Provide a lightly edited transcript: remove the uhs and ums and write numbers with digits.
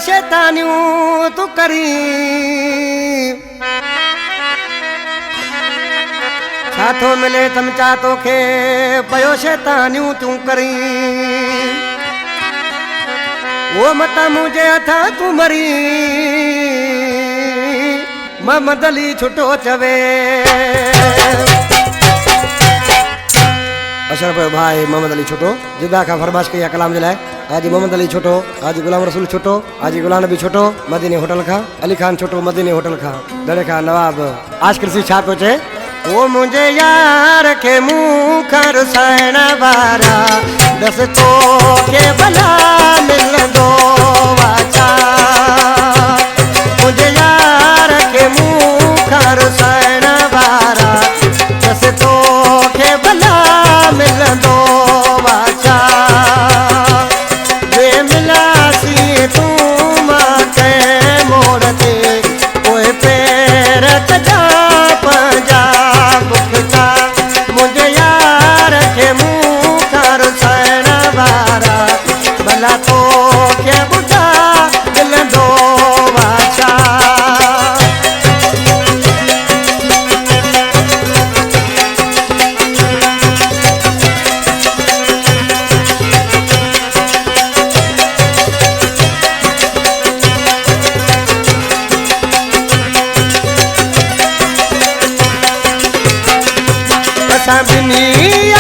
शैतानियूं तू करी छा थो मिले चमचा तोखे पयो शैतानियूं तूं करी वो मता मुझे हथा तू मरी मोहम्मद अली छुटो चवे अशरफ भाई मोहम्मद अली छुटो जिदा का फरमाश कई कलाम जे लाइ हाजी मोहम्मद अली छुटो हाजी गुलाम रसूल छुटो हाजी गुलाम नबी छुटो मदीने होटल खां अली खान छुटो मदीने होटल खां दड़े खां नवाब आशकिरसी छा पियो चए वो मुंहिंजे यार खे मूं खां रुसाइण वारा दस तो के भला मिलंदो वाचा मुंहिंजे यार खे मूं खां रुसाइण वारा दस तो के भला मिलंदो वाचा वे मिलासी तूं मां कंहिं मोड़ ते पोइ पैर कजा पंहिंजा बुखता मुंहिंजे यार खे मूं खां रुसाइण वारा भला तो के ॿुधा मिलंदो वाचा असां ॿिन्ही